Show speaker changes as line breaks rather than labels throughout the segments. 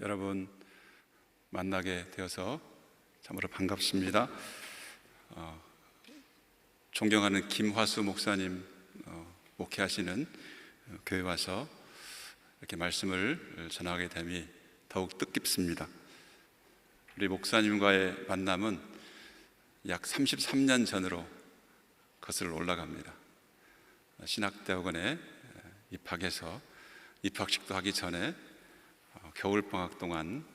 여러분 만나게 되어서 참으로 반갑습니다. 존경하는 김화수 목사님 목회하시는 교회 와서 이렇게 말씀을 전하게 됨이 더욱 뜻깊습니다. 우리 목사님과의 만남은 약 33년 전으로 거슬러 올라갑니다. 신학대학원에 입학해서 입학식도 하기 전에 겨울방학 동안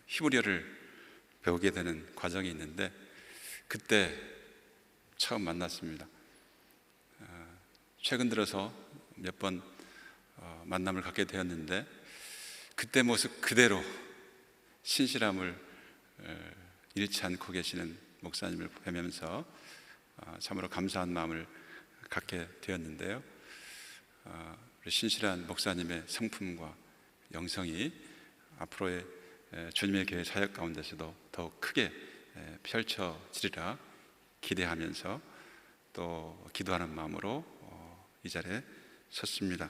히브리어를 배우게 되는 과정이 있는데 그때 처음 만났습니다. 최근 들어서 몇 번 만남을 갖게 되었는데 그때 모습 그대로 신실함을 잃지 않고 계시는 목사님을 뵈면서 참으로 감사한 마음을 갖게 되었는데요. 우리 신실한 목사님의 성품과 영성이 앞으로의 주님의 교회 사역 가운데서도 더욱 크게 펼쳐지리라 기대하면서 또 기도하는 마음으로 이 자리에 섰습니다.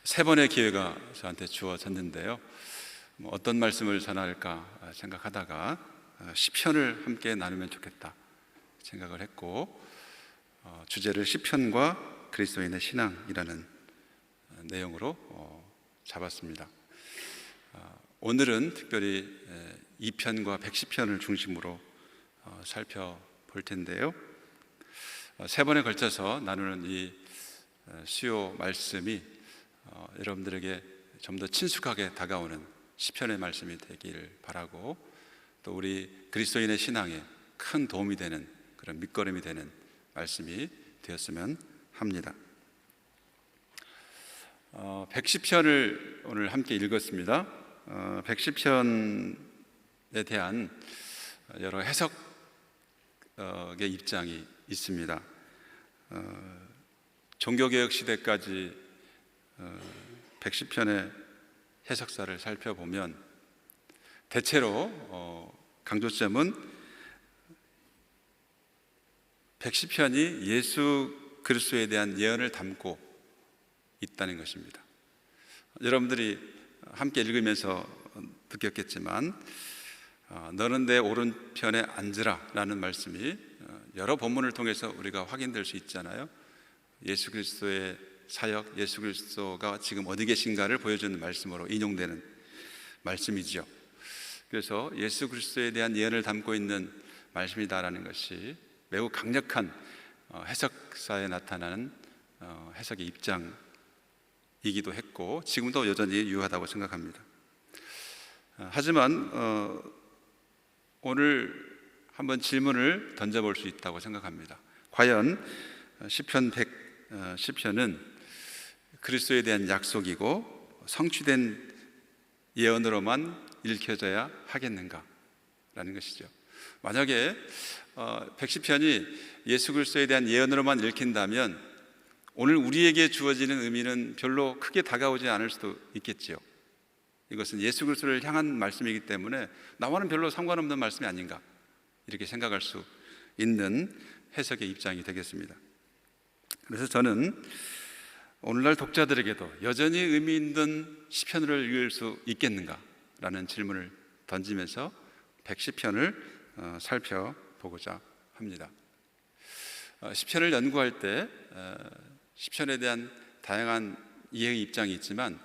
세 번의 기회가 저한테 주어졌는데요. 어떤 말씀을 전할까 생각하다가 시편을 함께 나누면 좋겠다 생각을 했고 주제를 시편과 그리스도인의 신앙이라는 내용으로 잡았습니다. 오늘은 특별히 2편과 110편을 중심으로 살펴볼 텐데요. 세 번에 걸쳐서 나누는 이 수요 말씀이 여러분들에게 좀 더 친숙하게 다가오는 시편의 말씀이 되길 바라고 또 우리 그리스도인의 신앙에 큰 도움이 되는 그런 밑거름이 되는 말씀이 되었으면 합니다. 110편을 오늘 함께 읽었습니다. 110편에 대한 여러 해석의 입장이 있습니다. 종교개혁 시대까지 110편의 해석사를 살펴보면 대체로 강조점은 110편이 예수 그리스도에 대한 예언을 담고 있다는 것입니다. 여러분들이 함께 읽으면서 느꼈겠지만 너는 내 오른편에 앉으라 라는 말씀이 여러 본문을 통해서 우리가 확인될 수 있잖아요. 예수 그리스도의 사역, 예수 그리스도가 지금 어디 계신가를 보여주는 말씀으로 인용되는 말씀이죠. 그래서 예수 그리스도에 대한 예언을 담고 있는 말씀이다라는 것이 매우 강력한 해석사에 나타나는 해석의 입장이기도 했고 지금도 여전히 유효하다고 생각합니다. 하지만 오늘 한번 질문을 던져볼 수 있다고 생각합니다. 과연 시편 110편은 그리스도에 대한 약속이고 성취된 예언으로만 읽혀져야 하겠는가? 라는 것이죠. 만약에 110편이 예수 그리스도에 대한 예언으로만 읽힌다면 오늘 우리에게 주어지는 의미는 별로 크게 다가오지 않을 수도 있겠지요. 이것은 예수 그리스도를 향한 말씀이기 때문에 나와는 별로 상관없는 말씀이 아닌가 이렇게 생각할 수 있는 해석의 입장이 되겠습니다. 그래서 저는 오늘날 독자들에게도 여전히 의미 있는 시편을 읽을 수 있겠는가라는 질문을 던지면서 110편을 살펴보고자 합니다. 시편을 연구할 때 시편에 대한 다양한 이해의 입장이 있지만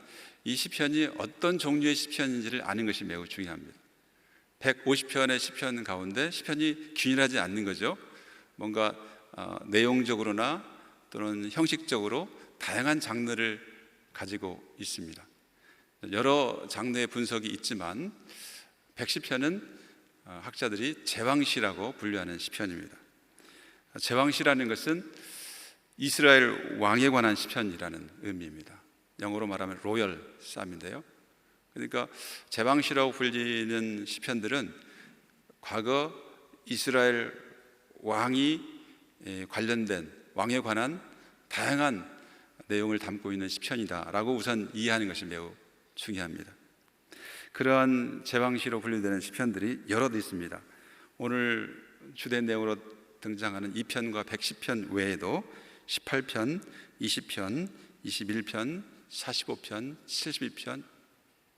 이 시편이 어떤 종류의 시편인지를 아는 것이 매우 중요합니다. 150편의 시편 가운데 시편이 균일하지 않는 거죠. 뭔가 내용적으로나 또는 형식적으로 다양한 장르를 가지고 있습니다. 여러 장르의 분석이 있지만 110편은 학자들이 제왕시라고 분류하는 시편입니다. 제왕시라는 것은 이스라엘 왕에 관한 시편이라는 의미입니다. 영어로 말하면 로열 쌈인데요. 그러니까 제왕시라고 불리는 시편들은 과거 이스라엘 왕이 관련된 왕에 관한 다양한 내용을 담고 있는 시편이다라고 우선 이해하는 것이 매우 중요합니다. 그러한 제왕시로 분류되는 시편들이 여럿 있습니다. 오늘 주된 내용으로 등장하는 2편과 110편 외에도 18편, 20편, 21편, 45편, 72편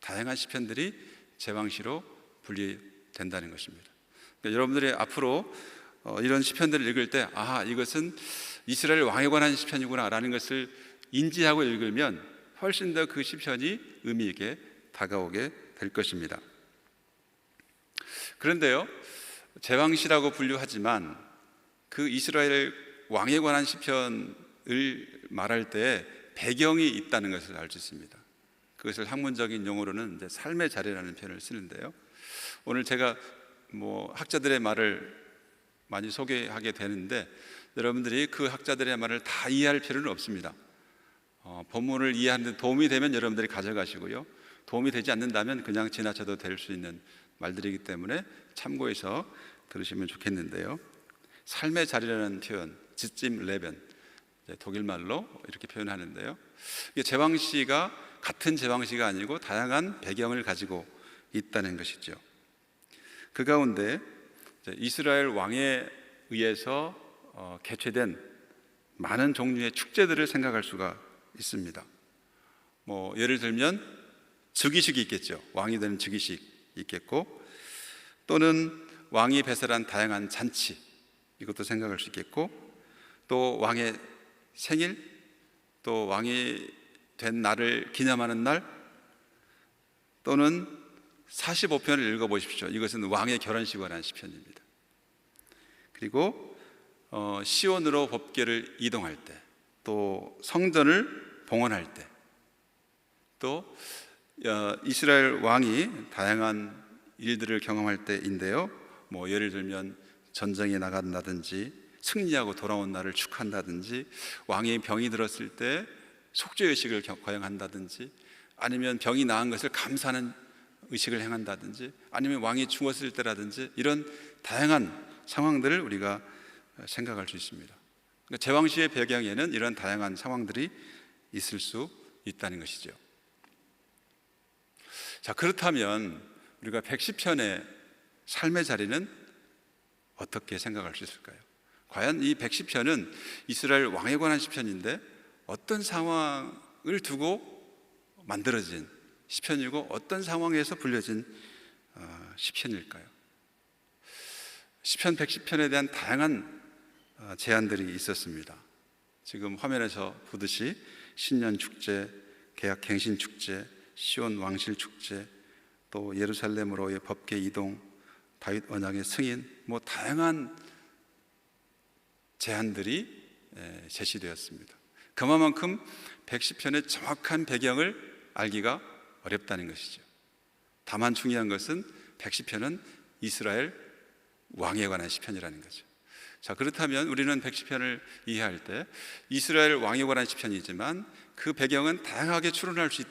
다양한 시편들이 제왕시로 분류된다는 것입니다. 그러니까 여러분들이 앞으로 이런 시편들을 읽을 때 이것은 이스라엘 왕에 관한 시편이구나 라는 것을 인지하고 읽으면 훨씬 더 그 시편이 의미 있게 다가오게 될 것입니다. 그런데요, 제왕시라고 분류하지만 그 이스라엘 왕에 관한 시편을 말할 때 배경이 있다는 것을 알 수 있습니다. 그것을 학문적인 용어로는 이제 삶의 자리라는 표현을 쓰는데요, 오늘 제가 학자들의 말을 많이 소개하게 되는데 여러분들이 그 학자들의 말을 다 이해할 필요는 없습니다. 본문을 이해하는 데 도움이 되면 여러분들이 가져가시고요, 도움이 되지 않는다면 그냥 지나쳐도 될 수 있는 말들이기 때문에 참고해서 들으시면 좋겠는데요, 삶의 자리라는 표현, 지찜 레벤, 독일말로 이렇게 표현하는데요, 이게 제왕시가 같은 제왕시가 아니고 다양한 배경을 가지고 있다는 것이죠. 그 가운데 이스라엘 왕에 의해서 개최된 많은 종류의 축제들을 생각할 수가 있습니다. 예를 들면 즉위식이 있겠죠. 왕이 되는 즉위식 있겠고, 또는 왕이 배설한 다양한 잔치, 이것도 생각할 수 있겠고, 또 왕의 생일, 또 왕이 된 날을 기념하는 날, 또는 45편을 읽어보십시오. 이것은 왕의 결혼식에 관한 시편입니다. 그리고 시온으로 법궤를 이동할 때, 또 성전을 봉헌할 때, 또 이스라엘 왕이 다양한 일들을 경험할 때인데요, 예를 들면 전쟁에 나간다든지 승리하고 돌아온 날을 축하한다든지, 왕이 병이 들었을 때 속죄의식을 거행한다든지, 아니면 병이 나은 것을 감사하는 의식을 행한다든지, 아니면 왕이 죽었을 때라든지, 이런 다양한 상황들을 우리가 생각할 수 있습니다. 그러니까 제왕시의 배경에는 이런 다양한 상황들이 있을 수 있다는 것이죠. 자, 그렇다면 우리가 110편의 삶의 자리는 어떻게 생각할 수 있을까요? 과연 이 110편은 이스라엘 왕에 관한 시편인데 어떤 상황을 두고 만들어진 시편이고 어떤 상황에서 불려진 시편일까요? 시편 110편에 대한 다양한 제안들이 있었습니다. 지금 화면에서 보듯이 신년 축제, 개약 갱신 축제, 시온 왕실 축제, 또 예루살렘으로의 법궤 이동, 다윗 언약의 승인, 다양한 제안들이 제시되었습니다. 그만큼 110편의 정확한 배경을 알기가 어렵다는 것이죠. 다만 중요한 것은 110편은 이스라엘 왕에 관한 시편이라는 거죠. 자, 그렇다면 우리는 110편을 이해할 때 이스라엘 왕에 관한 시편이지만 그 배경은 다양하게 추론할 수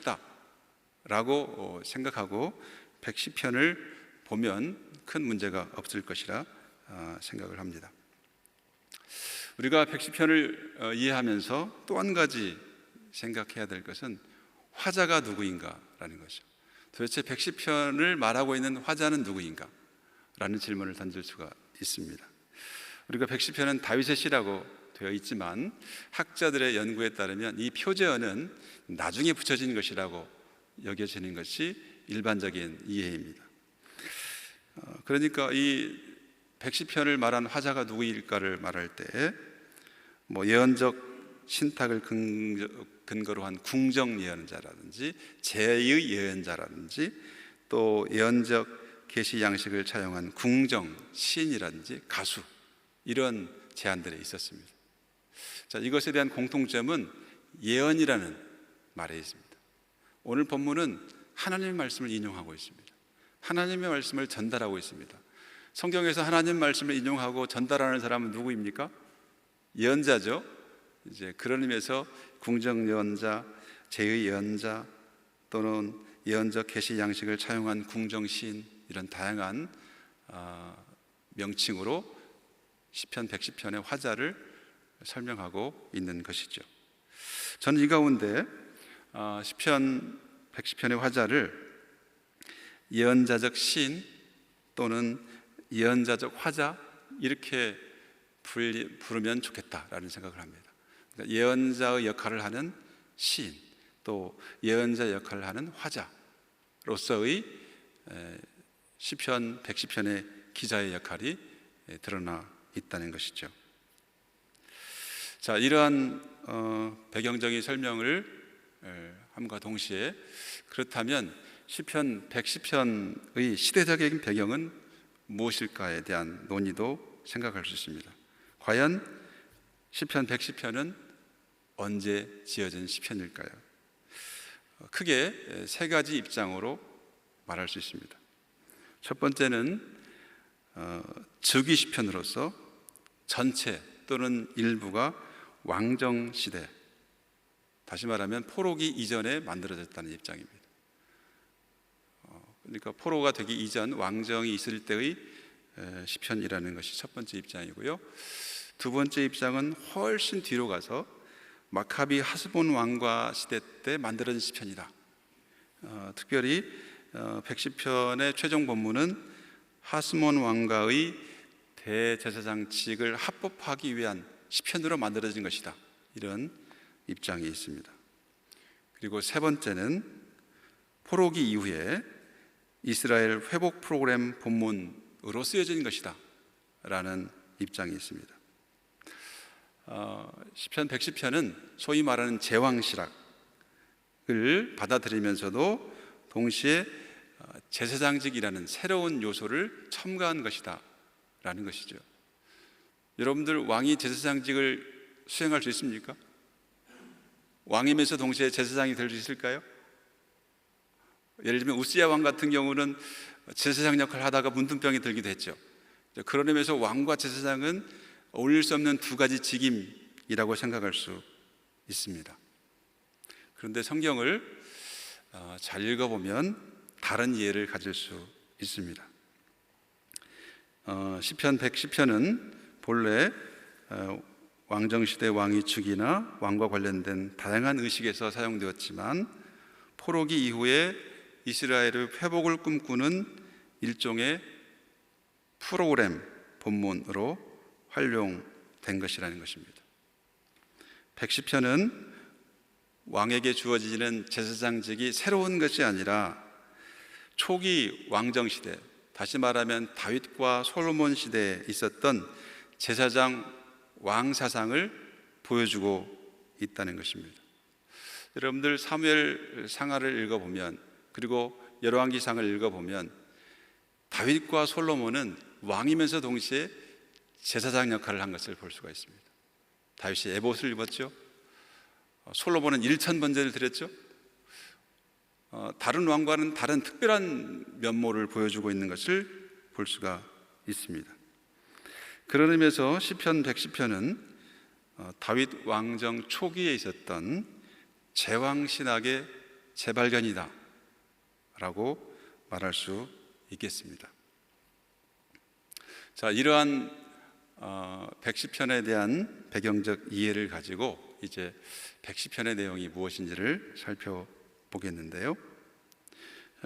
있다라고 생각하고 110편을 보면 큰 문제가 없을 것이라 생각을 합니다. 우리가 110편을 이해하면서 또 한 가지 생각해야 될 것은 화자가 누구인가라는 것이죠. 도대체 110편을 말하고 있는 화자는 누구인가? 라는 질문을 던질 수가 있습니다. 우리가 110편은 다윗의 시라고 되어 있지만 학자들의 연구에 따르면 이 표제어는 나중에 붙여진 것이라고 여겨지는 것이 일반적인 이해입니다. 그러니까 이 110편을 말한 화자가 누구일까를 말할 때 예언적 신탁을 근거로 한 궁정 예언자라든지 제의 예언자라든지, 또 예언적 계시 양식을 차용한 궁정 시인이라든지 가수, 이런 제안들이 있었습니다. 자, 이것에 대한 공통점은 예언이라는 말에 있습니다. 오늘 본문은 하나님의 말씀을 인용하고 있습니다. 하나님의 말씀을 전달하고 있습니다. 성경에서 하나님 말씀을 인용하고 전달하는 사람은 누구입니까? 예언자죠. 이제 그런 의미에서 궁정 예언자, 제의 예언자, 또는 예언적 계시 양식을 차용한 궁정 시인, 이런 다양한 명칭으로 시편 110편의 화자를 설명하고 있는 것이죠. 저는 이 가운데 시편 110편의 화자를 예언자적 시인 또는 예언자적 화자 이렇게 부르면 좋겠다라는 생각을 합니다. 그러니까 예언자의 역할을 하는 시인, 또 예언자 역할을 하는 화자로서의 시편 110편의 기자의 역할이 드러나 있다는 것이죠. 자, 이러한 배경적인 설명을 함과 동시에, 그렇다면 시편 110편의 시대적인 배경은 무엇일까에 대한 논의도 생각할 수 있습니다. 과연 시편 110편은 언제 지어진 시편일까요? 크게 세 가지 입장으로 말할 수 있습니다. 첫 번째는 즉위 시편으로서 전체 또는 일부가 왕정 시대, 다시 말하면 포로기 이전에 만들어졌다는 입장입니다. 그러니까 포로가 되기 이전 왕정이 있을 때의 시편이라는 것이 첫 번째 입장이고요. 두 번째 입장은 훨씬 뒤로 가서 마카비 하스본 왕과 시대 때 만들어진 시편이다. 특별히 110편의 최종 본문은 하스몬 왕가의 대제사장직을 합법화하기 위한 시편으로 만들어진 것이다. 이런 입장이 있습니다. 그리고 세 번째는 포로기 이후에 이스라엘 회복 프로그램 본문으로 쓰여진 것이다 라는 입장이 있습니다. 시편 110편은 소위 말하는 제왕신학을 받아들이면서도 동시에 제사장직이라는 새로운 요소를 첨가한 것이다 라는 것이죠. 여러분들 왕이 제사장직을 수행할 수 있습니까? 왕이면서 동시에 제사장이 될 수 있을까요? 예를 들면 우시야 왕 같은 경우는 제사장 역할을 하다가 문둥병이 들기도 했죠. 그런 의미에서 왕과 제사장은 어울릴 수 없는 두 가지 직임이라고 생각할 수 있습니다. 그런데 성경을 잘 읽어보면 다른 이해를 가질 수 있습니다. 시편 110편은 본래 왕정시대 왕위 축이나 왕과 관련된 다양한 의식에서 사용되었지만 포로기 이후에 이스라엘의 회복을 꿈꾸는 일종의 프로그램 본문으로 활용된 것이라는 것입니다. 110편은 왕에게 주어지는 제사장직이 새로운 것이 아니라 초기 왕정시대, 다시 말하면 다윗과 솔로몬 시대에 있었던 제사장 왕사상을 보여주고 있다는 것입니다. 여러분들 사무엘 상하를 읽어보면, 그리고 열왕기상을 읽어보면 다윗과 솔로몬은 왕이면서 동시에 제사장 역할을 한 것을 볼 수가 있습니다. 다윗이 에봇을 입었죠. 솔로몬은 1000번제를 드렸죠. 다른 왕과는 다른 특별한 면모를 보여주고 있는 것을 볼 수가 있습니다. 그런 의미에서 시편 110편은 다윗 왕정 초기에 있었던 제왕신학의 재발견이다 라고 말할 수 있겠습니다. 자, 이러한 110편에 대한 배경적 이해를 가지고 이제 110편의 내용이 무엇인지를 살펴보겠는데요.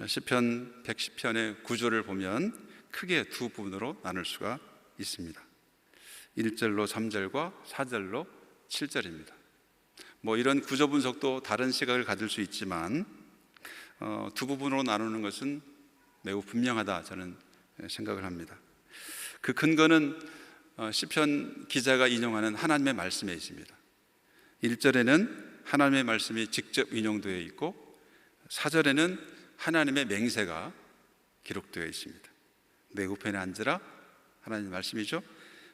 시편 110편의 구조를 보면 크게 두 부분으로 나눌 수가 있습니다. 1절로 3절과 4절로 7절입니다. 이런 구조 분석도 다른 시각을 가질 수 있지만 두 부분으로 나누는 것은 매우 분명하다 저는 생각을 합니다. 그 근거는 시편 기자가 인용하는 하나님의 말씀에 있습니다. 1절에는 하나님의 말씀이 직접 인용되어 있고 4절에는 하나님의 맹세가 기록되어 있습니다. 내 우편에 앉으라, 하나님의 말씀이죠.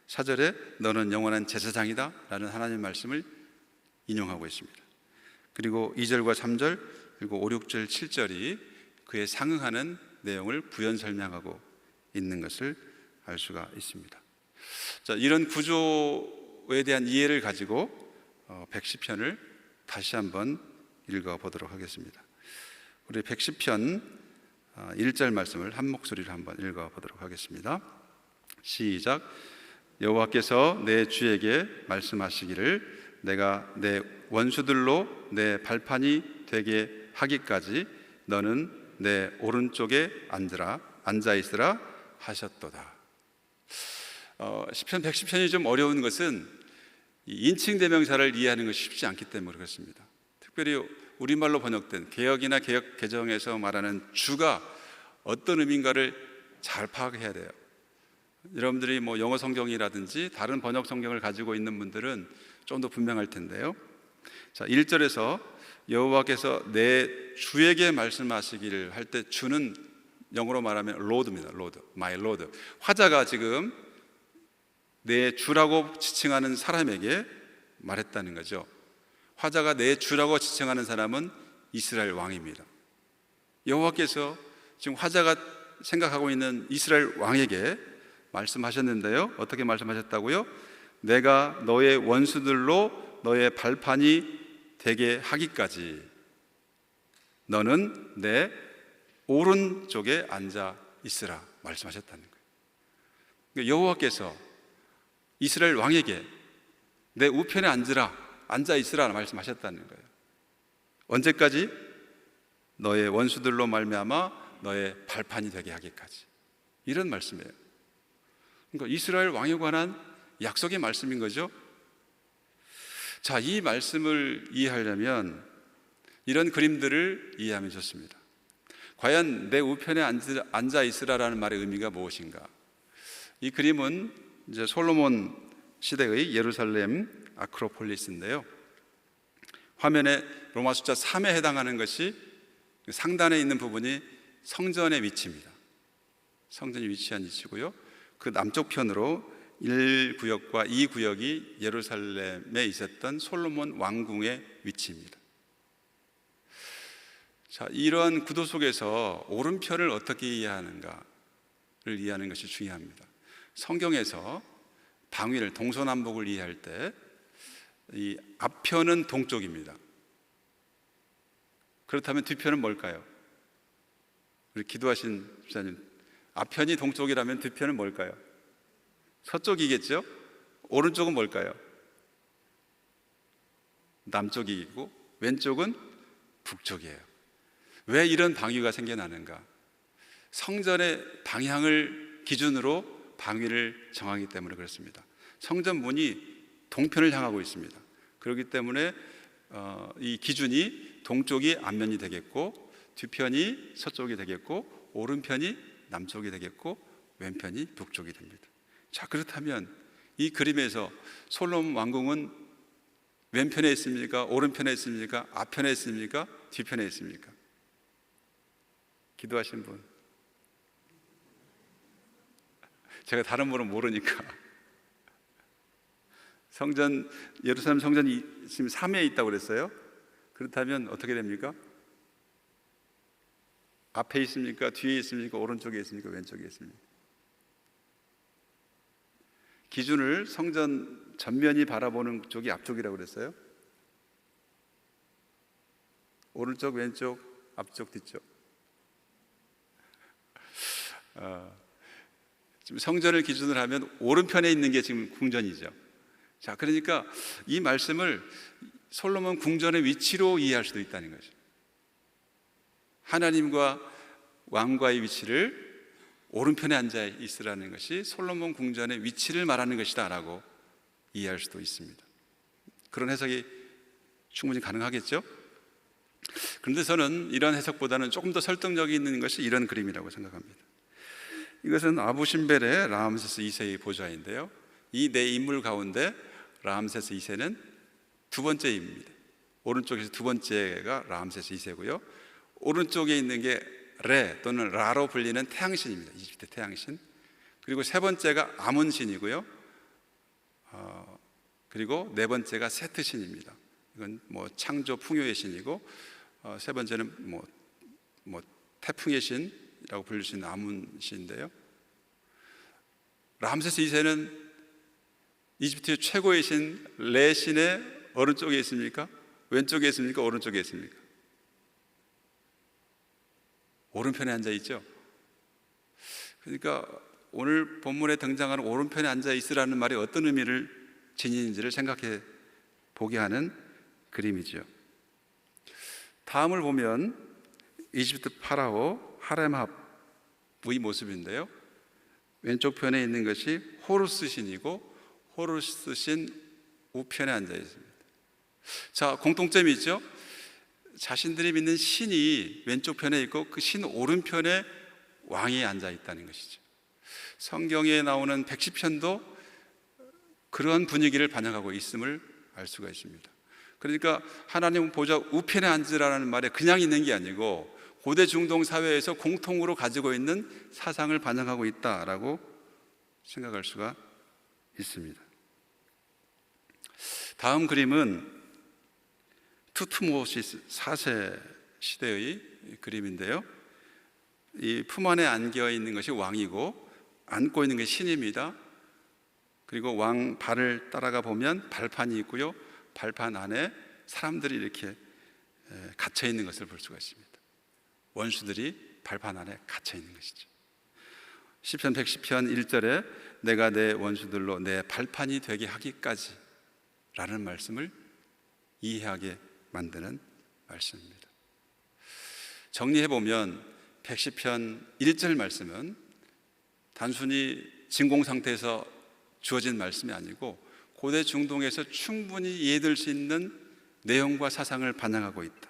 4절에 너는 영원한 제사장이다 라는 하나님의 말씀을 인용하고 있습니다. 그리고 2절과 3절 그리고 5, 6절, 7절이 그에 상응하는 내용을 부연 설명하고 있는 것을 알 수가 있습니다. 자, 이런 구조에 대한 이해를 가지고 110편을 다시 한번 읽어보도록 하겠습니다. 우리 110편 1절 말씀을 한 목소리로 한번 읽어보도록 하겠습니다. 시작. 여호와께서 내 주에게 말씀하시기를 내가 내 원수들로 내 발판이 되게 하기까지 너는 내 오른쪽에 앉아 있으라 하셨도다. 시편 110편이 좀 어려운 것은 인칭 대명사를 이해하는 것이 쉽지 않기 때문에 그렇습니다. 특별히 우리말로 번역된 개역이나 개역 개정에서 말하는 주가 어떤 의미인가를 잘 파악해야 돼요. 여러분들이 뭐 영어 성경이라든지 다른 번역 성경을 가지고 있는 분들은 좀 더 분명할 텐데요. 자, 1절에서 여호와께서 내 주에게 말씀하시기를 할 때 주는 영어로 말하면 Lord입니다. Lord, my Lord. 화자가 지금 내 주라고 지칭하는 사람에게 말했다는 거죠. 화자가 내 주라고 지칭하는 사람은 이스라엘 왕입니다. 여호와께서 지금 화자가 생각하고 있는 이스라엘 왕에게 말씀하셨는데요. 어떻게 말씀하셨다고요? 내가 너의 원수들로 너의 발판이 되게 하기까지 너는 내 오른쪽에 앉아 있으라 말씀하셨다는 거예요. 그러니까 여호와께서 이스라엘 왕에게 내 우편에 앉아 있으라 말씀하셨다는 거예요. 언제까지? 너의 원수들로 말미암아 너의 발판이 되게 하기까지. 이런 말씀이에요. 그러니까 이스라엘 왕에 관한 약속의 말씀인 거죠. 자, 이 말씀을 이해하려면 이런 그림들을 이해하면 좋습니다. 과연 내 우편에 앉아 있으라라는 말의 의미가 무엇인가? 이 그림은 이제 솔로몬 시대의 예루살렘 아크로폴리스인데요. 화면에 로마 숫자 3에 해당하는 것이 상단에 있는 부분이 성전의 위치입니다. 성전이 위치한 위치고요. 그 남쪽 편으로 1구역과 2구역이 예루살렘에 있었던 솔로몬 왕궁의 위치입니다. 자, 이러한 구도 속에서 오른편을 어떻게 이해하는가를 이해하는 것이 중요합니다. 성경에서 방위를 동서남북을 이해할 때 이 앞편은 동쪽입니다. 그렇다면 뒤편은 뭘까요? 우리 기도하신 집사님, 앞편이 동쪽이라면 뒤편은 뭘까요? 서쪽이겠죠? 오른쪽은 뭘까요? 남쪽이고 왼쪽은 북쪽이에요. 왜 이런 방위가 생겨나는가? 성전의 방향을 기준으로 방위를 정하기 때문에 그렇습니다. 성전 문이 동편을 향하고 있습니다. 그렇기 때문에 이 기준이 동쪽이 앞면이 되겠고 뒤편이 서쪽이 되겠고 오른편이 남쪽이 되겠고 왼편이 북쪽이 됩니다. 자, 그렇다면 이 그림에서 솔로몬 왕궁은 왼편에 있습니까? 오른편에 있습니까? 앞편에 있습니까? 뒤편에 있습니까? 기도하신 분? 제가 다른 분은 모르니까. 성전, 예루살렘 성전이 지금 3에 있다고 그랬어요. 그렇다면 어떻게 됩니까? 앞에 있습니까? 뒤에 있습니까? 오른쪽에 있습니까? 왼쪽에 있습니까? 기준을 성전 전면이 바라보는 쪽이 앞쪽이라고 그랬어요. 오른쪽, 왼쪽, 앞쪽, 뒤쪽. 지금 성전을 기준으로 하면 오른편에 있는 게 지금 궁전이죠. 자, 그러니까 이 말씀을 솔로몬 궁전의 위치로 이해할 수도 있다는 거죠. 하나님과 왕과의 위치를 오른편에 앉아 있으라는 것이 솔로몬 궁전의 위치를 말하는 것이다 라고 이해할 수도 있습니다. 그런 해석이 충분히 가능하겠죠? 그런데 저는 이런 해석보다는 조금 더 설득력이 있는 것이 이런 그림이라고 생각합니다. 이것은 아부신벨의 라암세스 2세의 보좌인데요. 이 네 인물 가운데 라암세스 2세는 두 번째입니다. 오른쪽에서 두 번째가 라암세스 2세고요. 오른쪽에 있는 게 레 또는 라로 불리는 태양신입니다. 이집트 태양신. 그리고 세 번째가 아문신이고요. 그리고 네 번째가 세트신입니다. 이건 뭐 창조 풍요의 신이고, 세 번째는 뭐 태풍의 신이라고 불릴 수 있는 아문신인데요. 라암세스 2세는 이집트의 최고의 신 레 신의 오른쪽에 있습니까? 왼쪽에 있습니까? 오른쪽에 있습니까? 오른편에 앉아 있죠. 그러니까 오늘 본문에 등장하는 오른편에 앉아 있으라는 말이 어떤 의미를 지니는지를 생각해 보게 하는 그림이죠. 다음을 보면 이집트 파라오 하렘합의 모습인데요, 왼쪽 편에 있는 것이 호루스 신이고 호루스 신 우편에 앉아 있습니다. 자, 공통점이 있죠. 자신들이 믿는 신이 왼쪽 편에 있고 그 신 오른편에 왕이 앉아 있다는 것이죠. 성경에 나오는 110편도 그런 분위기를 반영하고 있음을 알 수가 있습니다. 그러니까 하나님 보좌 우편에 앉으라는 말에 그냥 있는 게 아니고 고대 중동 사회에서 공통으로 가지고 있는 사상을 반영하고 있다라고 생각할 수가 있습니다. 다음 그림은 투트모시스 4세 시대의 그림인데요, 이 품 안에 안겨 있는 것이 왕이고 안고 있는 것이 신입니다. 그리고 왕 발을 따라가 보면 발판이 있고요, 발판 안에 사람들이 이렇게 갇혀 있는 것을 볼 수가 있습니다. 원수들이 발판 안에 갇혀 있는 것이죠. 시편 110편 1절에 내가 내 원수들로 내 발판이 되게 하기까지 라는 말씀을 이해하게 만드는 말씀입니다. 정리해보면 110편 1절 말씀은 단순히 진공 상태에서 주어진 말씀이 아니고 고대 중동에서 충분히 이해될 수 있는 내용과 사상을 반영하고 있다.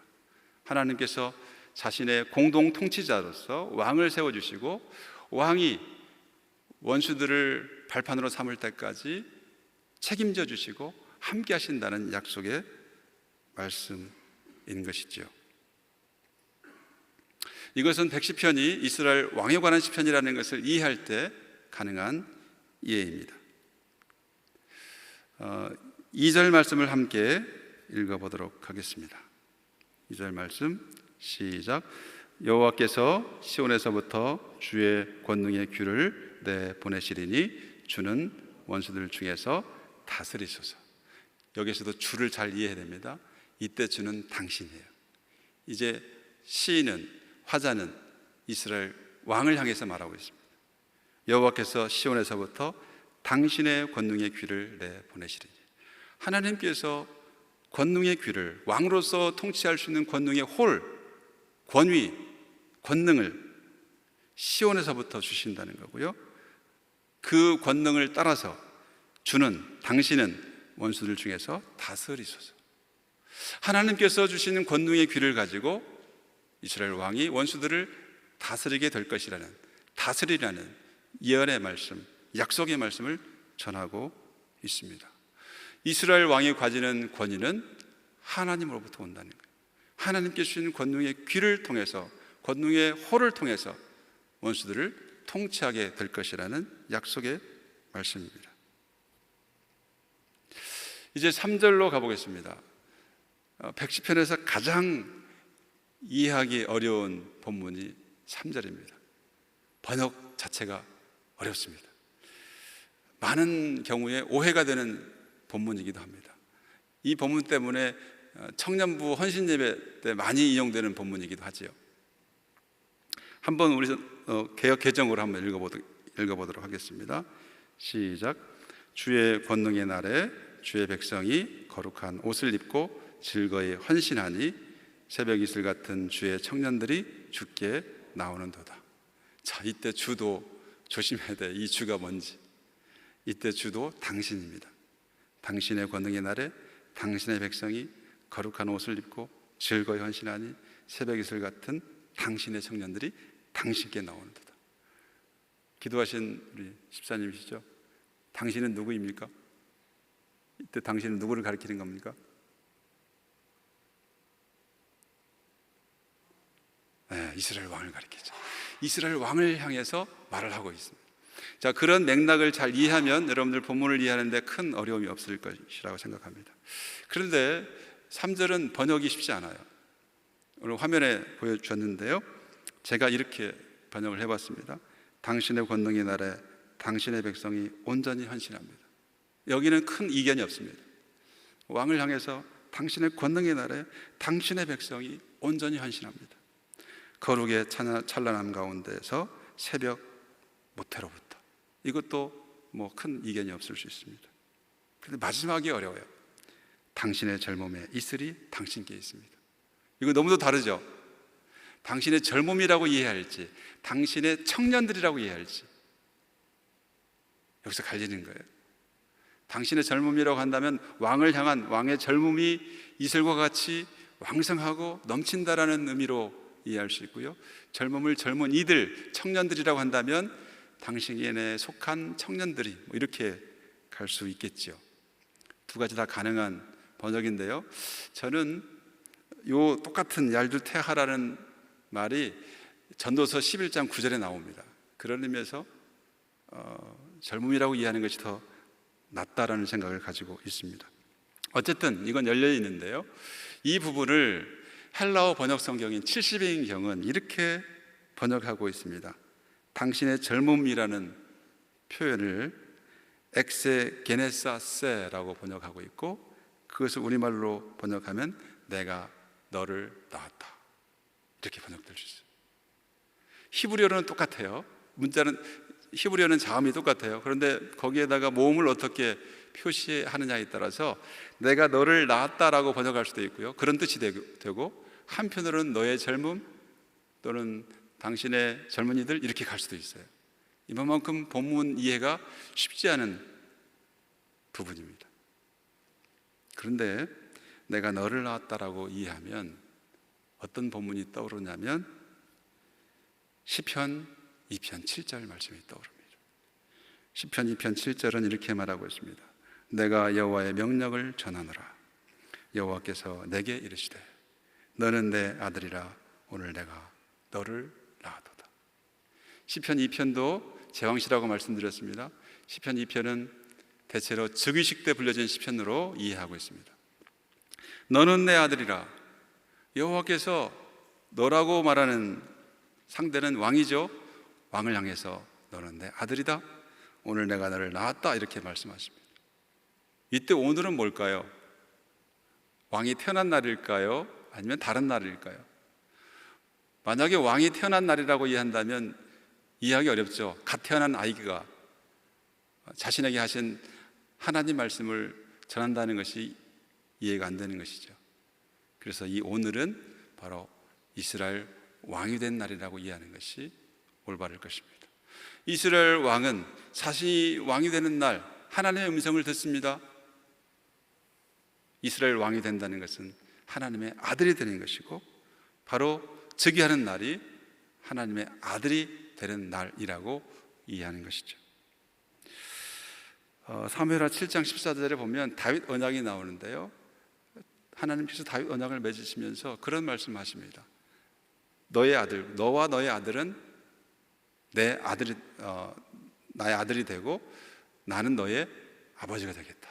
하나님께서 자신의 공동 통치자로서 왕을 세워주시고 왕이 원수들을 발판으로 삼을 때까지 책임져 주시고 함께 하신다는 약속의 말씀인 것이죠. 이것은 110편이 이스라엘 왕에 관한 시편이라는 것을 이해할 때 가능한 이해입니다. 2절 말씀을 함께 읽어보도록 하겠습니다. 2절 말씀 시작. 여호와께서 시온에서부터 주의 권능의 귀를 내보내시리니 주는 원수들 중에서 다스리소서. 여기서도 주를 잘 이해해야 됩니다. 이때 주는 당신이에요. 이제 시인은, 화자는 이스라엘 왕을 향해서 말하고 있습니다. 여호와께서 시온에서부터 당신의 권능의 귀를 내보내시리니, 하나님께서 권능의 귀를, 왕으로서 통치할 수 있는 권능의 홀, 권위, 권능을 시온에서부터 주신다는 거고요, 그 권능을 따라서 주는, 당신은 원수들 중에서 다스리소서. 하나님께서 주시는 권능의 귀를 가지고 이스라엘 왕이 원수들을 다스리게 될 것이라는, 다스리라는 예언의 말씀, 약속의 말씀을 전하고 있습니다. 이스라엘 왕이 가지는 권위는 하나님으로부터 온다는 거예요. 하나님께 주시는 권능의 귀를 통해서, 권능의 홀을 통해서 원수들을 통치하게 될 것이라는 약속의 말씀입니다. 이제 3절로 가보겠습니다. 110편에서 가장 이해하기 어려운 본문이 3절입니다. 번역 자체가 어렵습니다. 많은 경우에 오해가 되는 본문이기도 합니다. 이 본문 때문에 청년부 헌신 예배 때 많이 인용되는 본문이기도 하지요. 한번 우리 개역 개정으로 한번 읽어보도록 하겠습니다. 시작. 주의 권능의 날에 주의 백성이 거룩한 옷을 입고 즐거이 헌신하니 새벽 이슬 같은 주의 청년들이 주께 나오는도다. 자, 이때 주도 조심해야 돼. 이 주가 뭔지. 이때 주도 당신입니다. 당신의 권능의 날에 당신의 백성이 거룩한 옷을 입고 즐거이 헌신하니 새벽 이슬 같은 당신의 청년들이 당신께 나오는도다. 기도하신 우리 집사님이시죠? 당신은 누구입니까? 이때 당신은 누구를 가리키는 겁니까? 네, 이스라엘 왕을 가리키죠. 이스라엘 왕을 향해서 말을 하고 있습니다. 자, 그런 맥락을 잘 이해하면 여러분들 본문을 이해하는데 큰 어려움이 없을 것이라고 생각합니다. 그런데 3절은 번역이 쉽지 않아요. 오늘 화면에 보여주셨는데요, 제가 이렇게 번역을 해봤습니다. 당신의 권능의 날에 당신의 백성이 온전히 헌신합니다. 여기는 큰 이견이 없습니다. 왕을 향해서 당신의 권능의 날에 당신의 백성이 온전히 헌신합니다. 거룩의 찬란함 가운데서 새벽 모태로부터 이것도 뭐 큰 이견이 없을 수 있습니다. 그런데 마지막이 어려워요. 당신의 젊음에 이슬이 당신께 있습니다. 이거 너무도 다르죠. 당신의 젊음이라고 이해할지 당신의 청년들이라고 이해할지 여기서 갈리는 거예요. 당신의 젊음이라고 한다면 왕을 향한 왕의 젊음이 이슬과 같이 왕성하고 넘친다라는 의미로 이해할 수 있고요, 젊음을 젊은 이들, 청년들이라고 한다면 당신에 속한 청년들이 뭐 이렇게 갈 수 있겠죠. 두 가지 다 가능한 번역인데요, 저는 요 똑같은 얄두테하라는 말이 전도서 11장 9절에 나옵니다. 그런 의미에서 젊음이라고 이해하는 것이 더 낫다라는 생각을 가지고 있습니다. 어쨌든 이건 열려 있는데요, 이 부분을 헬라어 번역 성경인 70인경은 이렇게 번역하고 있습니다. 당신의 젊음이라는 표현을 엑세게네사세라고 번역하고 있고, 그것을 우리말로 번역하면 내가 너를 낳았다, 이렇게 번역될 수 있어요. 히브리어는 똑같아요. 문자는 히브리어는 자음이 똑같아요. 그런데 거기에다가 모음을 어떻게 표시하느냐에 따라서 내가 너를 낳았다라고 번역할 수도 있고요, 그런 뜻이 되고, 한편으로는 너의 젊음 또는 당신의 젊은이들 이렇게 갈 수도 있어요. 이만큼 본문 이해가 쉽지 않은 부분입니다. 그런데 내가 너를 낳았다라고 이해하면 어떤 본문이 떠오르냐면 시편 2편 7절 말씀이 떠오릅니다. 시편 2편 7절은 이렇게 말하고 있습니다. 내가 여호와의 명령을 전하노라. 여호와께서 내게 이르시되 너는 내 아들이라. 오늘 내가 너를 낳았도다. 시편 2편도 제왕시라고 말씀드렸습니다. 시편 2편은 대체로 즉위식 때 불려진 시편으로 이해하고 있습니다. 너는 내 아들이라. 여호와께서 너라고 말하는 상대는 왕이죠. 왕을 향해서 너는 내 아들이다. 오늘 내가 너를 낳았다, 이렇게 말씀하십니다. 이때 오늘은 뭘까요? 왕이 태어난 날일까요? 아니면 다른 날일까요? 만약에 왕이 태어난 날이라고 이해한다면 이해하기 어렵죠. 갓 태어난 아이가 자신에게 하신 하나님 말씀을 전한다는 것이 이해가 안 되는 것이죠. 그래서 이 오늘은 바로 이스라엘 왕이 된 날이라고 이해하는 것이 올바를 것입니다. 이스라엘 왕은 자신이 왕이 되는 날 하나님의 음성을 듣습니다. 이스라엘 왕이 된다는 것은 하나님의 아들이 되는 것이고, 바로 즉위하는 날이 하나님의 아들이 되는 날이라고 이해하는 것이죠. 사무엘하 7장 14절에 보면 다윗 언약이 나오는데요, 하나님께서 다윗 언약을 맺으시면서 그런 말씀하십니다. 너의 아들, 너와 너의 아들은 내 아들이 나의 아들이 되고 나는 너의 아버지가 되겠다.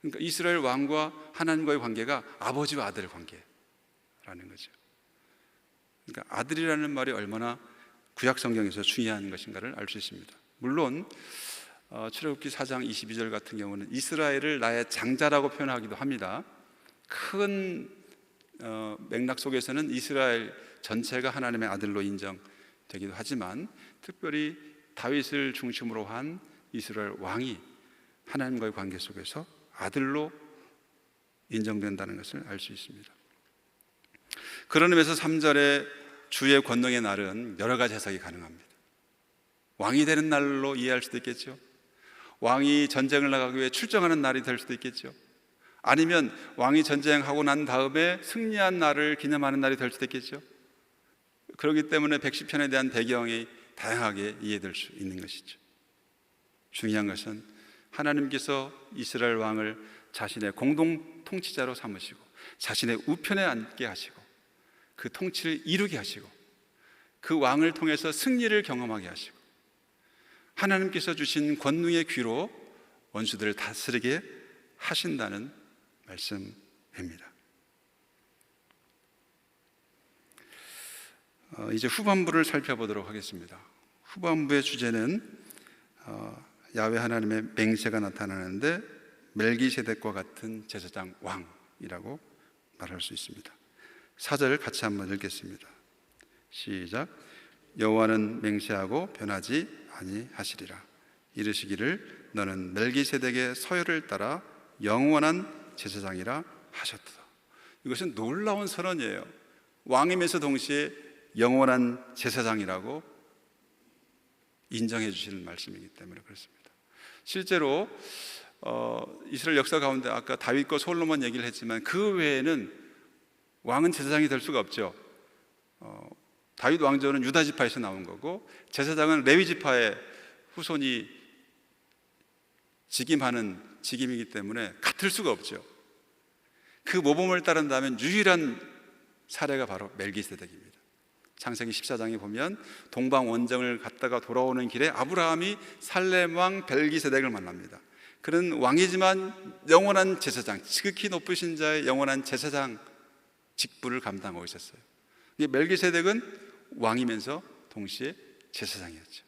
그러니까 이스라엘 왕과 하나님과의 관계가 아버지와 아들의 관계라는 거죠. 그러니까 아들이라는 말이 얼마나 구약 성경에서 중요한 것인가를 알 수 있습니다. 물론 출애굽기 4장 22절 같은 경우는 이스라엘을 나의 장자라고 표현하기도 합니다. 큰 맥락 속에서는 이스라엘 전체가 하나님의 아들로 인정되기도 하지만, 특별히 다윗을 중심으로 한 이스라엘 왕이 하나님과의 관계 속에서 아들로 인정된다는 것을 알 수 있습니다. 그런 의미에서 3절에 주의 권능의 날은 여러 가지 해석이 가능합니다. 왕이 되는 날로 이해할 수도 있겠죠. 왕이 전쟁을 나가기 위해 출정하는 날이 될 수도 있겠죠. 아니면 왕이 전쟁하고 난 다음에 승리한 날을 기념하는 날이 될 수도 있겠죠. 그렇기 때문에 백시편에 대한 배경이 다양하게 이해될 수 있는 것이죠. 중요한 것은 하나님께서 이스라엘 왕을 자신의 공동 통치자로 삼으시고 자신의 우편에 앉게 하시고 그 통치를 이루게 하시고 그 왕을 통해서 승리를 경험하게 하시고 하나님께서 주신 권능의 귀로 원수들을 다스리게 하신다는 말씀입니다. 이제 후반부를 살펴보도록 하겠습니다. 후반부의 주제는 야훼 하나님의 맹세가 나타나는데 멜기세덱과 같은 제사장 왕이라고 말할 수 있습니다. 4절 같이 한번 읽겠습니다. 시작. 여호와는 맹세하고 변하지 아니하시리라. 이르시기를 너는 멜기세덱의 서열을 따라 영원한 제사장이라 하셨다. 이것은 놀라운 선언이에요. 왕이면서 동시에 영원한 제사장이라고 인정해 주시는 말씀이기 때문에 그렇습니다. 실제로 이스라엘 역사 가운데 아까 다윗과 솔로몬 얘기를 했지만 그 외에는 왕은 제사장이 될 수가 없죠. 다윗 왕조는 유다 지파에서 나온 거고 제사장은 레위 지파의 후손이 직임하는 직임이기 때문에 같을 수가 없죠. 그 모범을 따른다면 유일한 사례가 바로 멜기세덱입니다. 창세기 14장에 보면 동방 원정을 갔다가 돌아오는 길에 아브라함이 살렘 왕 멜기세덱을 만납니다. 그는 왕이지만 영원한 제사장, 지극히 높으신 자의 영원한 제사장 직분을 감당하고 있었어요. 멜기세덱은 왕이면서 동시에 제사장이었죠.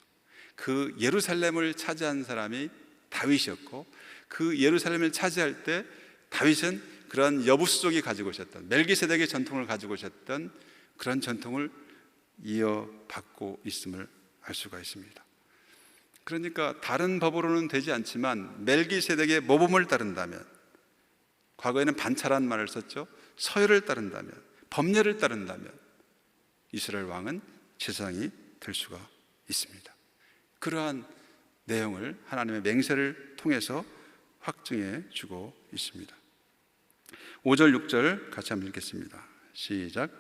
그 예루살렘을 차지한 사람이 다윗이었고 그 예루살렘을 차지할 때 다윗은 그런 여부수족이 가지고 있었던 멜기세덱의 전통을 가지고 있었던 그런 전통을 이어받고 있음을 알 수가 있습니다. 그러니까 다른 법으로는 되지 않지만 멜기세덱의 모범을 따른다면, 과거에는 반차란 말을 썼죠. 서열을 따른다면, 법례를 따른다면 이스라엘 왕은 제사장이 될 수가 있습니다. 그러한 내용을 하나님의 맹세를 통해서 확증해 주고 있습니다. 5절 6절 같이 한번 읽겠습니다. 시작.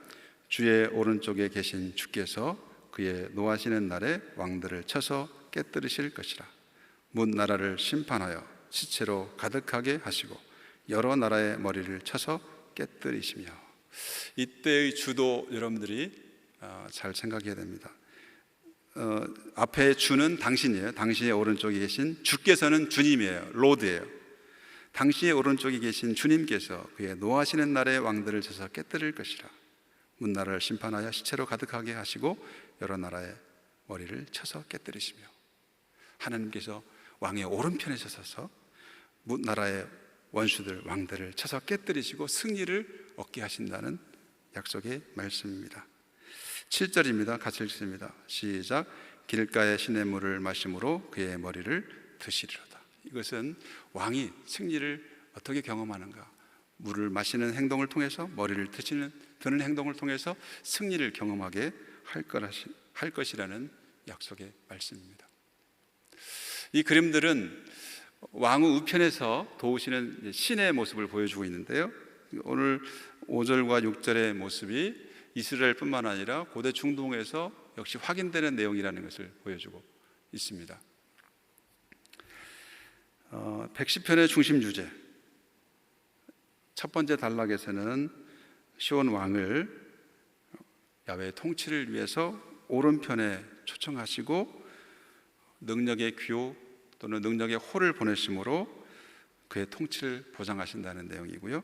주의 오른쪽에 계신 주께서 그의 노하시는 날에 왕들을 쳐서 깨뜨리실 것이라. 문 나라를 심판하여 시체로 가득하게 하시고 여러 나라의 머리를 쳐서 깨뜨리시며. 이때의 주도 여러분들이 잘 생각해야 됩니다. 앞에 주는 당신이에요. 당신의 오른쪽에 계신 주께서는 주님이에요. 로드예요. 당신의 오른쪽에 계신 주님께서 그의 노하시는 날에 왕들을 쳐서 깨뜨릴 것이라. 문 나라를 심판하여 시체로 가득하게 하시고 여러 나라의 머리를 쳐서 깨뜨리시며. 하나님께서 왕의 오른편에 서서 문 나라의 원수들 왕들을 쳐서 깨뜨리시고 승리를 얻게 하신다는 약속의 말씀입니다. 7절입니다. 같이 읽습니다. 시작. 길가의 시냇물을 마심으로 그의 머리를 드시리로다. 이것은 왕이 승리를 어떻게 경험하는가? 물을 마시는 행동을 통해서, 머리를 드는 행동을 통해서 승리를 경험하게 할 것이라는 약속의 말씀입니다. 이 그림들은 왕의 우편에서 도우시는 신의 모습을 보여주고 있는데요, 오늘 5절과 6절의 모습이 이스라엘뿐만 아니라 고대 중동에서 역시 확인되는 내용이라는 것을 보여주고 있습니다. 110편의 중심 주제, 첫 번째 단락에서는 시온 왕을 야훼의 통치를 위해서 오른편에 초청하시고 능력의 귀호 또는 능력의 호를 보내심으로 그의 통치를 보장하신다는 내용이고요,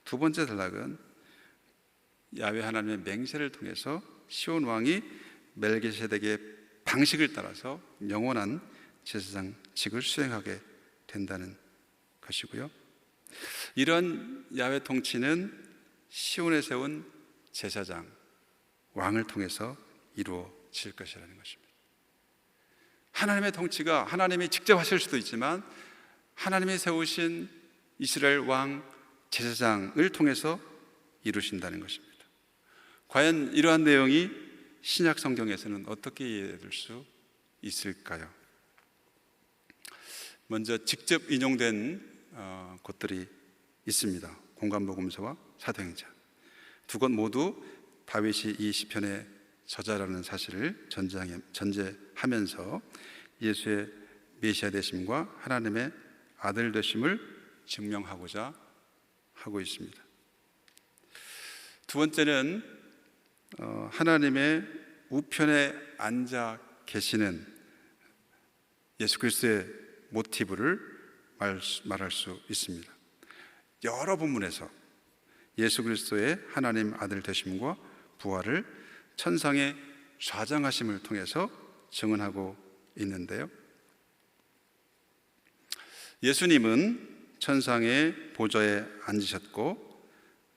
두 번째 단락은 야훼 하나님의 맹세를 통해서 시온 왕이 멜기세덱의 방식을 따라서 영원한 제사장직을 수행하게 된다는 것이고요, 이런 야훼 통치는 시온에 세운 제사장 왕을 통해서 이루어질 것이라는 것입니다. 하나님의 통치가 하나님이 직접 하실 수도 있지만 하나님이 세우신 이스라엘 왕 제사장을 통해서 이루신다는 것입니다. 과연 이러한 내용이 신약 성경에서는 어떻게 이해될 수 있을까요? 먼저 직접 인용된 곳들이 있습니다. 공관복음서와 사도행전 두 것 모두 다윗이 이 시편의 저자라는 사실을 전제하면서 예수의 메시아 되심과 하나님의 아들 되심을 증명하고자 하고 있습니다. 두 번째는 하나님의 우편에 앉아 계시는 예수 그리스도의 모티브를 말할 수 있습니다. 여러 본문에서 예수 그리스도의 하나님 아들 되심과 부활을 천상의 좌장하심을 통해서 증언하고 있는데요, 예수님은 천상의 보좌에 앉으셨고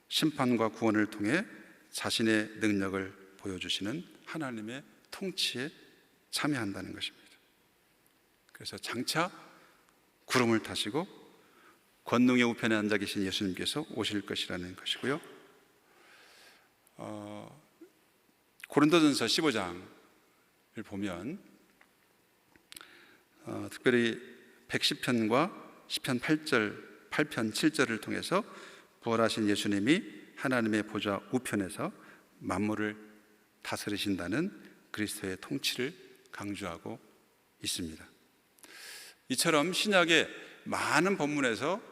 심판과 구원을 통해 자신의 능력을 보여주시는 하나님의 통치에 참여한다는 것입니다. 그래서 장차 구름을 타시고 권능의 우편에 앉아 계신 예수님께서 오실 것이라는 것이고요. 고린도전서 15장을 보면 특별히 110편과 시편 8편 7절을 통해서 부활하신 예수님이 하나님의 보좌 우편에서 만물을 다스리신다는 그리스도의 통치를 강조하고 있습니다. 이처럼 신약의 많은 본문에서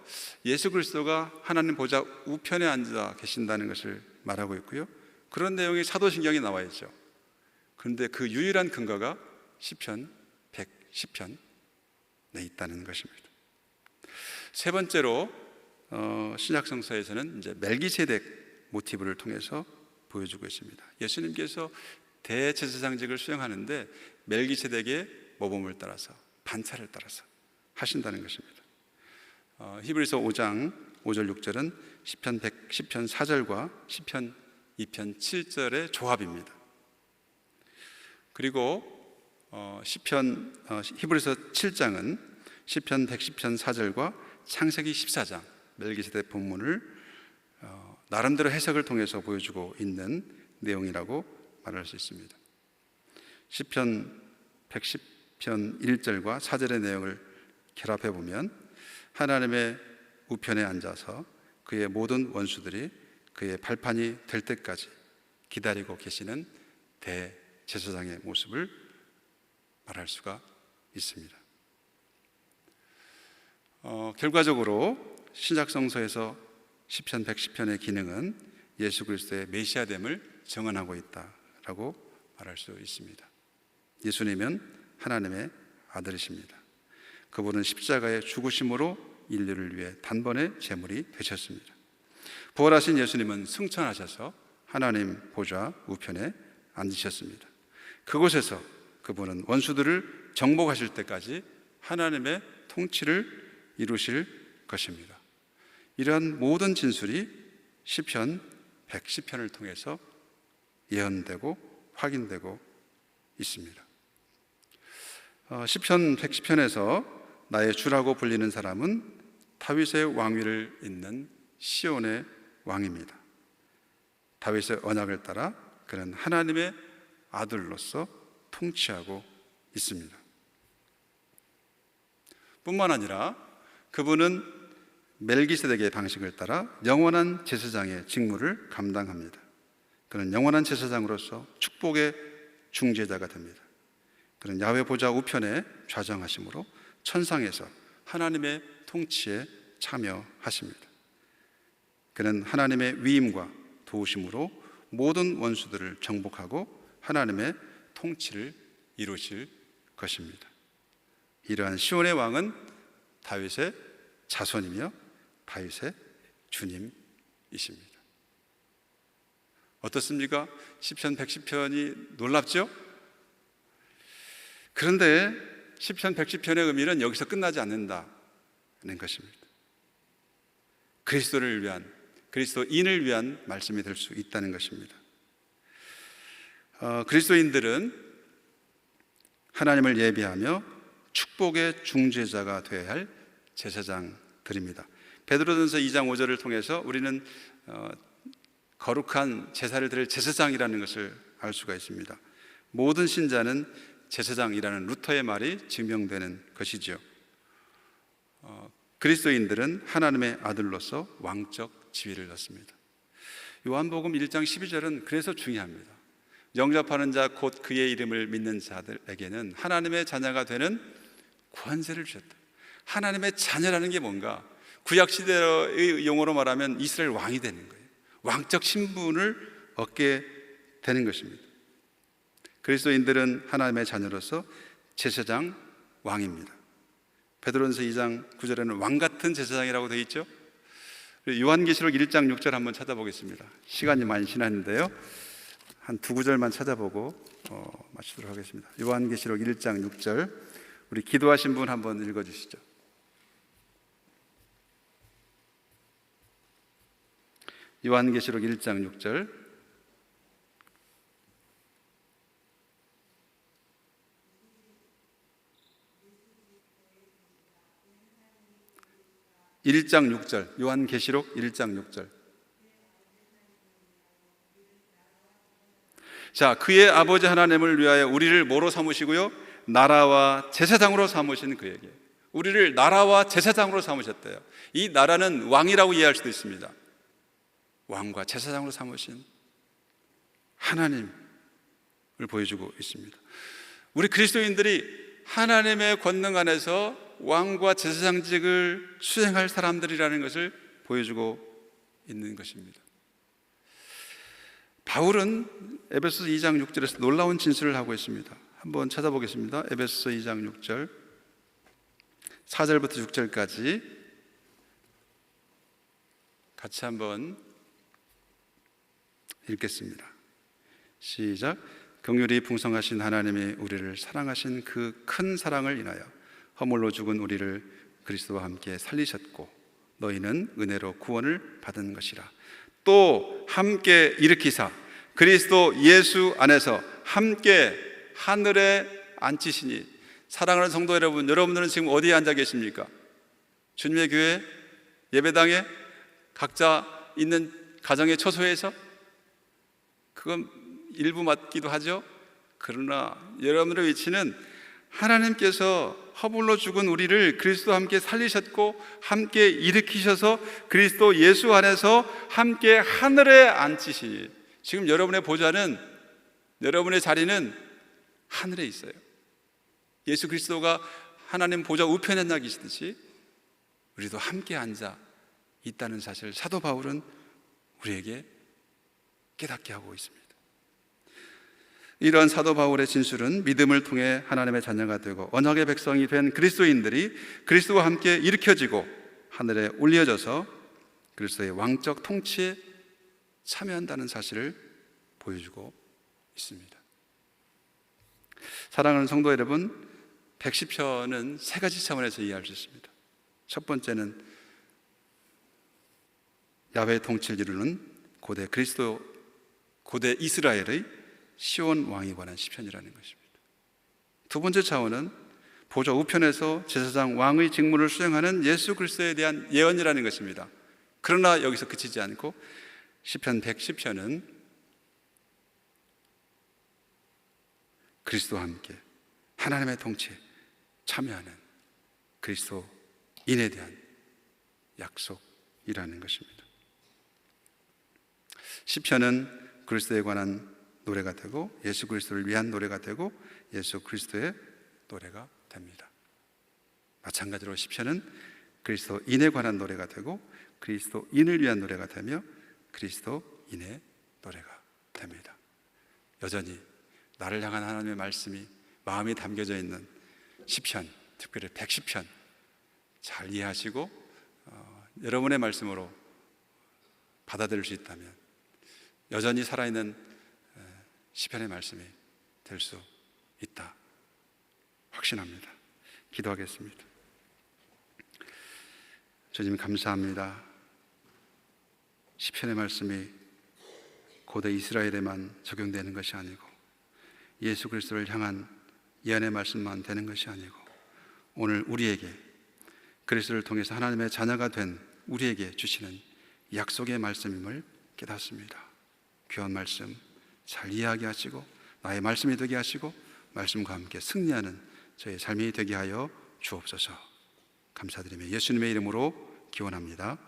예수 그리스도가 하나님 보좌 우편에 앉아 계신다는 것을 말하고 있고요. 그런 내용이 사도신경에 나와 있죠. 그런데 그 유일한 근거가 시편 110편에 있다는 것입니다. 세 번째로 신약 성서에서는 이제 멜기세덱 모티브를 통해서 보여주고 있습니다. 예수님께서 대제사장직을 수행하는데 멜기세덱의 모범을 따라서 반차를 따라서 하신다는 것입니다. 히브리서 5장 5절 6절은 시편 4절과 시편 2편 7절의 조합입니다. 그리고 히브리서 7장은 시편 110편 4절과 창세기 14장 멜기세덱 본문을 나름대로 해석을 통해서 보여주고 있는 내용이라고 말할 수 있습니다. 시편 110편 1절과 4절의 내용을 결합해 보면 하나님의 우편에 앉아서 그의 모든 원수들이 그의 발판이 될 때까지 기다리고 계시는 대제사장의 모습을 말할 수가 있습니다. 결과적으로 신약 성서에서 시편 110편의 기능은 예수 그리스도의 메시아됨을 증언하고 있다라고 말할 수 있습니다. 예수님은 하나님의 아들이십니다. 그분은 십자가의 죽으심으로 인류를 위해 단번에 제물이 되셨습니다. 부활하신 예수님은 승천하셔서 하나님 보좌 우편에 앉으셨습니다. 그곳에서 그분은 원수들을 정복하실 때까지 하나님의 통치를 이루실 것입니다. 이러한 모든 진술이 시편 110편을 통해서 예언되고 확인되고 있습니다. 시편 110편에서 나의 주라고 불리는 사람은 다윗의 왕위를 잇는 시온의 왕입니다. 다윗의 언약을 따라 그는 하나님의 아들로서 통치하고 있습니다. 뿐만 아니라 그분은 멜기세덱의 방식을 따라 영원한 제사장의 직무를 감당합니다. 그는 영원한 제사장으로서 축복의 중재자가 됩니다. 그는 야훼 보좌 우편에 좌정하심으로 천상에서 하나님의 통치에 참여하십니다. 그는 하나님의 위임과 도우심으로 모든 원수들을 정복하고 하나님의 통치를 이루실 것입니다. 이러한 시온의 왕은 다윗의 자손이며 다윗의 주님이십니다. 어떻습니까? 시편 110편이 놀랍죠? 그런데 시편 110편의 의미는 여기서 끝나지 않는다는 것입니다. 그리스도를 위한, 그리스도인을 위한 말씀이 될 수 있다는 것입니다. 그리스도인들은 하나님을 예비하며 축복의 중재자가 되어야 할 제사장들입니다. 베드로전서 2장 5절을 통해서 우리는 거룩한 제사를 드릴 제사장이라는 것을 알 수가 있습니다. 모든 신자는 제사장이라는 루터의 말이 증명되는 것이지요. 그리스도인들은 하나님의 아들로서 왕적 지위를 얻습니다. 요한복음 1장 12절은 그래서 중요합니다. 영접하는 자 곧 그의 이름을 믿는 자들에게는 하나님의 자녀가 되는 권세를 주셨다. 하나님의 자녀라는 게 뭔가? 구약시대의 용어로 말하면 이스라엘 왕이 되는 거예요. 왕적 신분을 얻게 되는 것입니다. 그리스도인들은 하나님의 자녀로서 제사장 왕입니다. 베드로전서 2장 9절에는 왕 같은 제사장이라고 되어 있죠. 요한계시록 1장 6절 한번 찾아보겠습니다. 시간이 많이 지났는데요, 한 두 구절만 찾아보고 마치도록 하겠습니다. 요한계시록 1장 6절, 우리 기도하신 분 한번 읽어주시죠. 요한계시록 1장 6절. 1장 6절, 요한계시록 1장 6절. 자, 그의 아버지 하나님을 위하여 우리를 뭐로 삼으시고요? 나라와 제사장으로 삼으신 그에게. 우리를 나라와 제사장으로 삼으셨대요. 이 나라는 왕이라고 이해할 수도 있습니다. 왕과 제사장으로 삼으신 하나님을 보여주고 있습니다. 우리 그리스도인들이 하나님의 권능 안에서 왕과 제사장직을 수행할 사람들이라는 것을 보여주고 있는 것입니다. 바울은 에베소서 2장 6절에서 놀라운 진술을 하고 있습니다. 한번 찾아보겠습니다. 에베소서 2장 6절 4절부터 6절까지 같이 한번 읽겠습니다. 시작. 긍휼이 풍성하신 하나님이 우리를 사랑하신 그 큰 사랑을 인하여 허물로 죽은 우리를 그리스도와 함께 살리셨고 너희는 은혜로 구원을 받은 것이라. 또 함께 일으키사 그리스도 예수 안에서 함께 하늘에 앉히시니. 사랑하는 성도 여러분, 여러분들은 지금 어디에 앉아 계십니까? 주님의 교회 예배당에 각자 있는 가정의 처소에서? 그건 일부 맞기도 하죠. 그러나 여러분들의 위치는 하나님께서 허물로 죽은 우리를 그리스도와 함께 살리셨고 함께 일으키셔서 그리스도 예수 안에서 함께 하늘에 앉히시니. 지금 여러분의 보좌는, 여러분의 자리는 하늘에 있어요. 예수 그리스도가 하나님 보좌 우편에 앉아 계시듯이 우리도 함께 앉아 있다는 사실, 사도 바울은 우리에게 깨닫게 하고 있습니다. 이러한 사도 바울의 진술은 믿음을 통해 하나님의 자녀가 되고 언약의 백성이 된 그리스도인들이 그리스도와 함께 일으켜지고 하늘에 올려져서 그리스도의 왕적 통치에 참여한다는 사실을 보여주고 있습니다. 사랑하는 성도 여러분, 110편은 세 가지 차원에서 이해할 수 있습니다. 첫 번째는 야훼의 통치를 이루는 고대 이스라엘의 시온 왕에 관한 시편이라는 것입니다. 두 번째 차원은 보좌 우편에서 제사장 왕의 직무를 수행하는 예수 그리스도에 대한 예언이라는 것입니다. 그러나 여기서 그치지 않고 시편 110편은 그리스도와 함께 하나님의 통치에 참여하는 그리스도인에 대한 약속이라는 것입니다. 시편은 그리스도에 관한 노래가 되고 예수 그리스도를 위한 노래가 되고 예수 그리스도의 노래가 됩니다. 마찬가지로 시편은 그리스도인에 관한 노래가 되고 그리스도인을 위한 노래가 되며 그리스도인의 노래가 됩니다. 여전히 나를 향한 하나님의 말씀이 마음이 담겨져 있는 시편, 특별히 110편 잘 이해하시고 여러분의 말씀으로 받아들일 수 있다면 여전히 살아있는 시편의 말씀이 될 수 있다 확신합니다. 기도하겠습니다. 주님 감사합니다. 시편의 말씀이 고대 이스라엘에만 적용되는 것이 아니고 예수 그리스도를 향한 예언의 말씀만 되는 것이 아니고 오늘 우리에게 그리스도를 통해서 하나님의 자녀가 된 우리에게 주시는 약속의 말씀임을 깨닫습니다. 귀한 말씀 잘 이해하게 하시고 나의 말씀이 되게 하시고 말씀과 함께 승리하는 저의 삶이 되게 하여 주옵소서. 감사드리며 예수님의 이름으로 기원합니다.